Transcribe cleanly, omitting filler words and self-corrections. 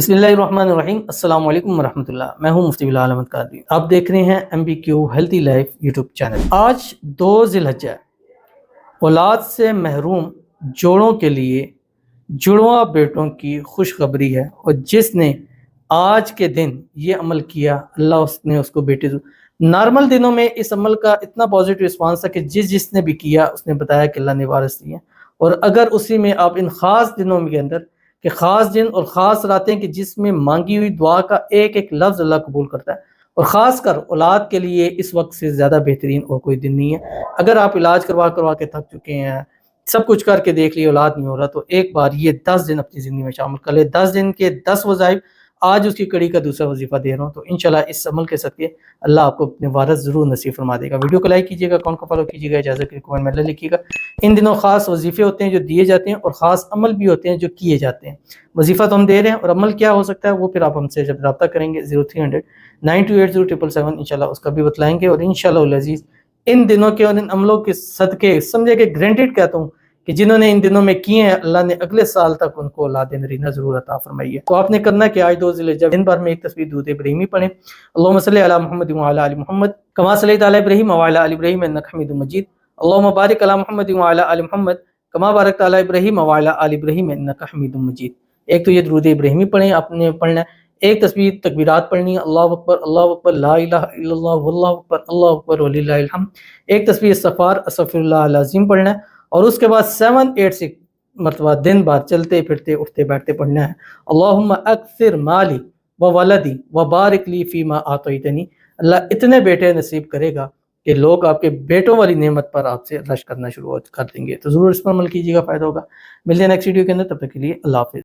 बिस्मिल्लाहिर्रहमानिर्रहीम। अस्सलाम वालेकुम वरहमतुल्लाह। मैं हूं मुफ्ती बिलाल अहमद कादरी। आप देख रहे हैं MBQ healthy life YouTube channel. आज 2 ज़िलहज्जा औलाद से महरूम जोड़ों के लिए जुड़वा बेटों की खुशखबरी है, और जिसने आज के दिन ये अमल किया, अल्लाह उसने उसको बेटे नॉर्मल दिनों में इस अमल का इतना पॉजिटिव रिस्पांस था कि जिसने भी किया उसने बताया कि अल्लाह ने वारिस दिए। और अगर उसी में आप इन ख़ास दिनों के अंदर कि ख़ास दिन और ख़ास रातें कि जिसमें मांगी हुई दुआ का एक एक लफ्ज़ अल्लाह कबूल करता है, और ख़ास कर औलाद के लिए इस वक्त से ज़्यादा बेहतरीन और कोई दिन नहीं है। अगर आप इलाज करवा करवा के थक चुके हैं, सब कुछ करके देख लिया, औलाद नहीं हो रहा, तो एक बार ये 10 दिन अपनी ज़िंदगी में शामिल कर ले। 10 दिन के 10 वज़ाइफ, आज उसकी कड़ी का दूसरा वजीफ़ा दे रहा हूँ, तो इंशाल्लाह इस अमल के सदक़े अल्लाह आपको अपने वारिस ज़रूर नसीब फरमा देगा। वीडियो को लाइक कीजिएगा, अकाउंट को फॉलो कीजिएगा, इजाज़त के कमेंट में लिखिएगा। इन दिनों ख़ास वजीफ़े होते हैं जो दिए जाते हैं, और ख़ास अमल भी होते हैं जो किए जाते हैं। वजीफ़ा तो हम दे रहे हैं, और अमल क्या हो सकता है वो फिर आप हमसे जब रब्ता करेंगे 0300 9280 इंशाल्लाह उसका भी बतलाएंगे। और इंशाल्लाह अज़ीज़ इन दिनों के और इन अमलों के सदक़े समझे कि ग्रेंटेड कहता हूँ कि जिन्होंने इन दिनों में किए हैं, अल्लाह ने अगले साल तक उनको औलाद नरीना ज़रूर अता फरमाई है। तो आपने करना कि आज 2 ज़िलहज्जा दिन भर में एक तस्बीह दुरूद इब्राहिमी पढ़ें। अल्लाहुम्मा सल्लि अला मुहम्मद व अला आलि मुहम्मद कमा सल्लैता अला इब्राहीम व अला आलि इब्राहीम इन्नका हमीदुम मजीद। अल्लाहुम्मा बारिक अला मुहम्मद व अला आलि मुहम्मद कमा बारकता अला इब्राहीम व अला आलि इब्राहीम इन्नका हमीदुम मजीद। एक तो ये दुरूद इब्राहिमी पढ़ें, आपने पढ़ना है। एक तस्बीह तकबीरात पढ़नी है, अल्लाहु अकबर, ला इलाहा इल्लल्लाह, वल्लाहु अकबर, अल्लाहु अकबर वलिल्लाहिल हम्द। एक तस्बीह इस्तग़फ़ार, अस्तग़फ़िरुल्लाह अल अज़ीम पढ़ना है, और उसके बाद 7-8 मरतबा दिन भर चलते फिरते उठते बैठते पढ़ना है। अल्लाहुम्मा अक्सिर माली व वलदी व बारिक ली फ़ीमा आतैतनी। अल्लाह इतने बेटे नसीब करेगा कि लोग आपके बेटों वाली नेमत पर आपसे रश करना शुरू कर देंगे। तो ज़रूर इस पर अमल कीजिएगा, फ़ायदा होगा। मिलते हैं नेक्स्ट वीडियो के अंदर, तब तक के लिए अल्लाह हाफ़िज़।